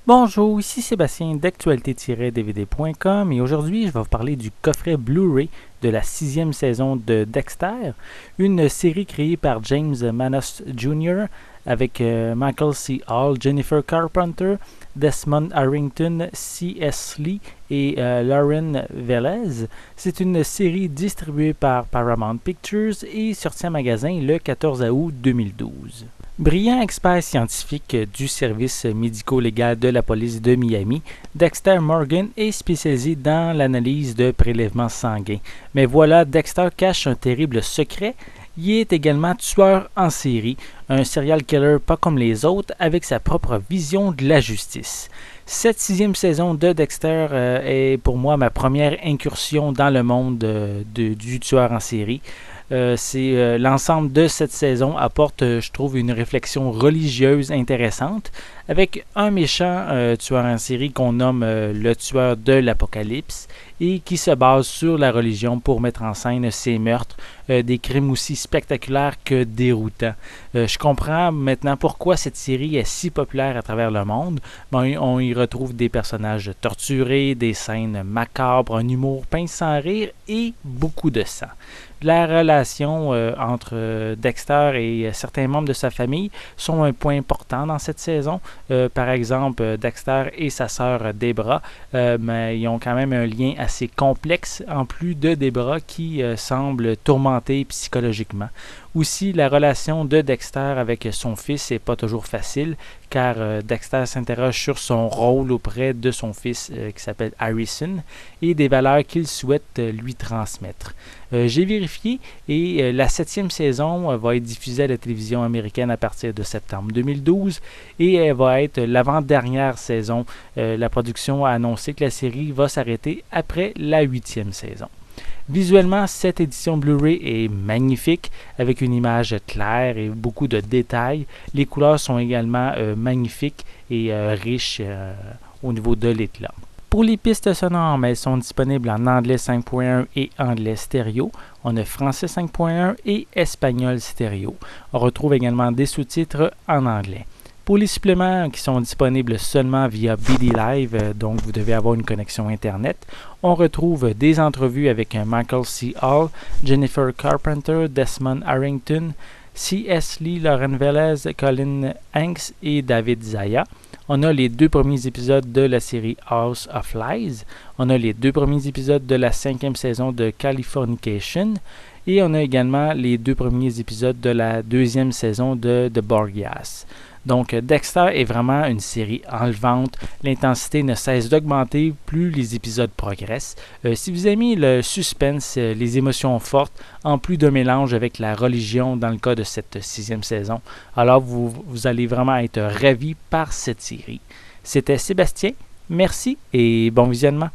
Bonjour, ici Sébastien d'actualité-dvd.com et aujourd'hui je vais vous parler du coffret Blu-ray de la 6e saison de Dexter, une série créée par James Manos Jr. avec Michael C. Hall, Jennifer Carpenter, Desmond Harrington, C.S. Lee et Lauren Velez. C'est une série distribuée par Paramount Pictures et sortie en magasin le 14 août 2012. Brillant expert scientifique du service médico-légal de la police de Miami, Dexter Morgan est spécialisé dans l'analyse de prélèvements sanguins. Mais voilà, Dexter cache un terrible secret. Il est également tueur en série, un serial killer pas comme les autres, avec sa propre vision de la justice. Cette 6e saison de Dexter est pour moi ma première incursion dans le monde du tueur en série. L'ensemble de cette saison apporte, je trouve, une réflexion religieuse intéressante avec un méchant tueur en série qu'on nomme le tueur de l'Apocalypse et qui se base sur la religion pour mettre en scène ses meurtres, des crimes aussi spectaculaires que déroutants. Je comprends maintenant pourquoi cette série est si populaire à travers le monde. On y retrouve des personnages torturés, des scènes macabres, un humour pince sans rire et beaucoup de sang. La relation entre Dexter et certains membres de sa famille sont un point important dans cette saison. Par exemple, Dexter et sa sœur Debra, mais ils ont quand même un lien assez complexe, en plus de Debra qui semble tourmentée psychologiquement. Aussi, la relation de Dexter avec son fils n'est pas toujours facile, car Dexter s'interroge sur son rôle auprès de son fils qui s'appelle Harrison et des valeurs qu'il souhaite lui transmettre. J'ai vérifié et la 7e saison va être diffusée à la télévision américaine à partir de septembre 2012 et elle va être l'avant-dernière saison. La production a annoncé que la série va s'arrêter après la 8e saison. Visuellement, cette édition Blu-ray est magnifique avec une image claire et beaucoup de détails. Les couleurs sont également magnifiques et riches au niveau de l'éclat. Pour les pistes sonores, elles sont disponibles en anglais 5.1 et anglais stéréo. On a français 5.1 et espagnol stéréo. On retrouve également des sous-titres en anglais. Pour les suppléments qui sont disponibles seulement via BD Live, donc vous devez avoir une connexion Internet, on retrouve des entrevues avec Michael C. Hall, Jennifer Carpenter, Desmond Harrington, C.S. Lee, Lauren Velez, Colin Hanks et David Zaya. On a les 2 premiers épisodes de la série House of Lies. On a les 2 premiers épisodes de la 5e saison de Californication. Et on a également les 2 premiers épisodes de la 2e saison de The Borgias. Donc, Dexter est vraiment une série enlevante. L'intensité ne cesse d'augmenter plus les épisodes progressent. Si vous aimez le suspense, les émotions fortes, en plus d'un mélange avec la religion dans le cas de cette 6e saison, alors vous allez vraiment être ravis par cette série. C'était Sébastien. Merci et bon visionnement.